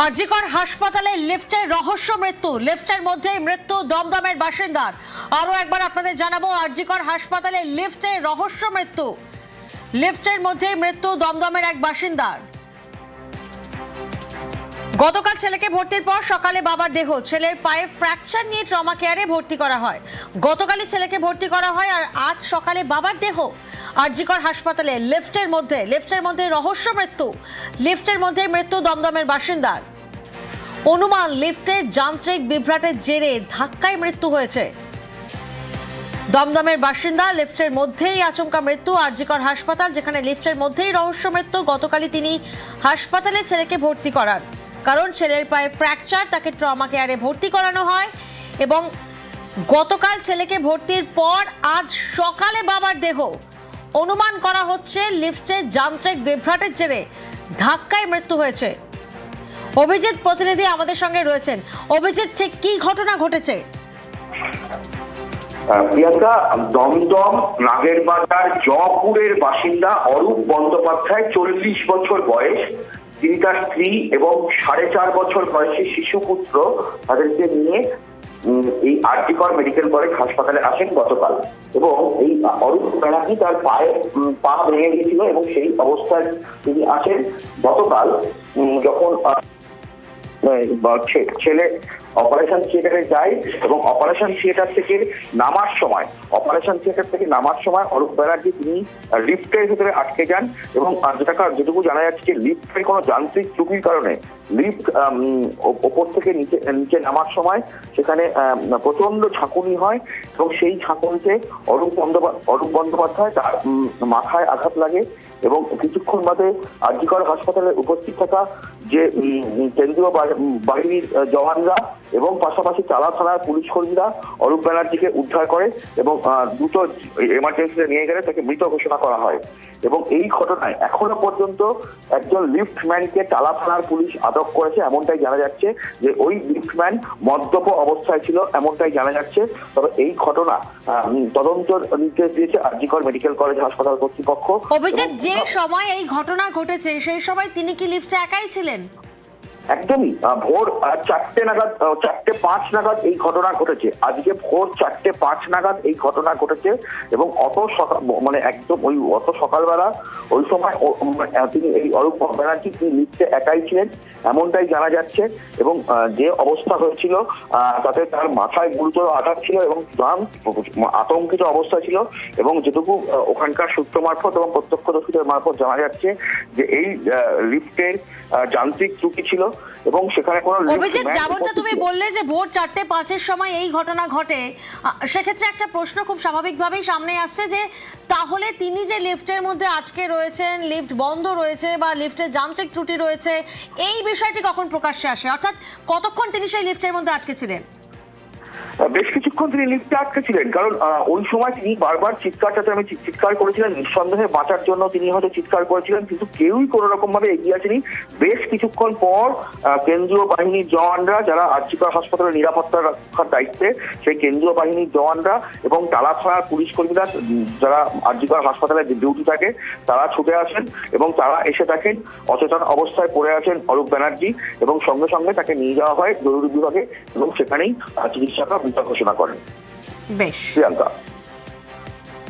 আরজিকর হাসপাতালে লিফটের রহস্য মৃত্যু, লিফটের মধ্যেই মৃত্যু দমদমের বাসিন্দার। আরো একবার আপনাদের জানাবো, আরজিকর হাসপাতালে লিফটের রহস্য মৃত্যু, লিফটের মধ্যেই মৃত্যু দমদমের এক বাসিন্দার। গতকাল ছেলেকে ভর্তির পর সকালে বাবার দেহ, ছেলের পায়ে ফ্র্যাকচার নিয়ে ট্রমা কেয়ারে ভর্তি করা হয়। গতকালই ছেলেকে ভর্তি করা হয় আর আজ সকালে বাবার দেহ আরজিকর হাসপাতালে লিফটের মধ্যে রহস্য মৃত্যু, লিফটের মধ্যে মৃত্যু দমদমের বাসিন্দার। অনুমান লিফটে যান্ত্রিক বিভ্রাটের জেরে ধাক্কায় মৃত্যু হয়েছে। দমদমের বাসিন্দা, লিফটের মধ্যেই আচমকা মৃত্যু। আরজিকর হাসপাতাল, যেখানে লিফটের মধ্যেই রহস্য মৃত্যু। গতকালই তিনি হাসপাতালে ছেলেকে ভর্তি করান, কারণ ছেলের পায়ে ফ্র্যাকচার, তাকে ট্রমা কেয়ারে ভর্তি করানো হয় এবং গতকাল ছেলেকে ভর্তির পর আজ সকালে বাবার দেহ। অনুমান করা হচ্ছে লিফটে যান্ত্রিক বিভ্রাটের জেরে ধাক্কায় মৃত্যু হয়েছে। অভিজিৎ প্রতিনিধি আমাদের সঙ্গে রয়েছেন। অভিজিৎ, ঠিক কি ঘটনা ঘটেছে? প্রিয়াঙ্কা, দমদম নাগেরবাজার জয়পুরের বাসিন্দা অরূপ বন্দ্যোপাধ্যায়, 40 বছর বয়স। তিনি তার স্ত্রী এবং 4.5 বছর বয়সী শিশুপুত্র তাদেরকে নিয়ে এই আরজিকর মেডিকেল কলেজ হাসপাতালে আসেন গতকাল। এবং এই অরূপ ব্যানার্জি তার পা ভেঙে গেছিল এবং সেই অবস্থায় তিনি আসেন গতকাল, যখন ছেলে অপারেশন থিয়েটারে যায় এবং অপারেশন থিয়েটার থেকে নামার সময় অরূপ ব্যানার্জি তিনি লিফটের ভিতরে আটকে যান এবং যেটুকু জানা যাচ্ছে যে লিফটের কোনো যান্ত্রিক ত্রুটির কারণে লিফট ওপর থেকে নিচে নামার সময় সেখানে প্রচন্ড ঝাঁকুনি হয় এবং সেই ঝাঁকুনিতে অরূপ বন্দ্যোপাধ্যায় তার মাথায় আঘাত লাগে এবং কিছুক্ষণ বাদে আরজিকর হাসপাতালে উপস্থিত থাকা যে কেন্দ্রীয় বাহিনীর জওয়ানরা এবং পাশাপাশি চালা থানার পুলিশ কর্মীরা অরূপ ব্যানার্জিকে উদ্ধার করে এবং দ্রুত এমার্জেন্সিতে নিয়ে গেলে তাকে মৃত ঘোষণা করা হয়। এবং এই ঘটনায় এখনো পর্যন্ত একজন লিফটম্যানকে চালা থানার পুলিশ আটক করেছে, এমনটাই জানা যাচ্ছে যে ওই লিফটম্যান মদ্যপ অবস্থায় ছিল, এমনটাই জানা যাচ্ছে। তবে এই ঘটনা তদন্ত নির্দেশ দিয়েছে আরজিকর মেডিকেল কলেজ হাসপাতাল কর্তৃপক্ষ। অভিজিৎ, যে সময় এই ঘটনা ঘটেছে সেই সময় তিনি কি লিফটে একাই ছিলেন? একদমই ভোর 4:05 নাগাদ এই ঘটনা ঘটেছে। আজকে ভোর 4:05 নাগাদ এই ঘটনা ঘটেছে এবং অত সকালবেলা ওই সময় তিনি এই অরূপ ব্যানার্জি তিনি লিফটে একাই ছিলেন, এমনটাই জানা যাচ্ছে। এবং যে অবস্থা হয়েছিল তাতে তার মাথায় গুরুতর আঘাত ছিল এবং আতঙ্কিত অবস্থা ছিল। এবং যেটুকু ওখানকার সূত্র মারফত এবং প্রত্যক্ষদর্শীদের মারফত জানা যাচ্ছে যে এই লিফটের যান্ত্রিক ত্রুটি ছিল এবং সেখানে কোনো অভিজিৎ, যেমনটা তুমি বললে যে ভোর 4:05-এর সময় এই ঘটনা ঘটে, সেক্ষেত্রে একটা প্রশ্ন খুব স্বাভাবিকভাবেই সামনে আসছে যে তাহলে তিনি যে লিফটের মধ্যে আটকে রয়েছেন, লিফট বন্ধ রয়েছে বা লিফটের যান্ত্রিক ত্রুটি রয়েছে, এই বিষয়টি কখন প্রকাশ্যে আসে? অর্থাৎ কতক্ষণ তিনি সেই লিফটের মধ্যে আটকে ছিলেন? বেশ কিছুক্ষণ তিনি লিফটে আটকে ছিলেন, কারণ ওই সময় তিনি বারবার চিৎকার করেছিলেন। নিঃসন্দেহে বাঁচার জন্য তিনি হয়তো চিৎকার করেছিলেন, কিন্তু কেউই কোনো রকম ভাবে এগিয়ে আসেনি। বেশ কিছুক্ষণ পর কেন্দ্রীয় বাহিনীর জওয়ানরা, যারা আরজিকর হাসপাতালের নিরাপত্তা রক্ষার দায়িত্বে, সেই কেন্দ্রীয় বাহিনীর জওয়ানরা এবং টালা থানার পুলিশ কর্মীরা, যারা আরজিকর হাসপাতালে ডিউটি থাকে, তারা ছুটে আসেন এবং তারা এসে দেখেন অচেতন অবস্থায় পড়ে আছেন অরূপ ব্যানার্জি এবং সঙ্গে সঙ্গে তাকে নিয়ে যাওয়া হয় জরুরি বিভাগে এবং সেখানেই চিকিৎসকরা মৃত ঘোষণা করেন। বেশ, প্রিয়াঙ্কা।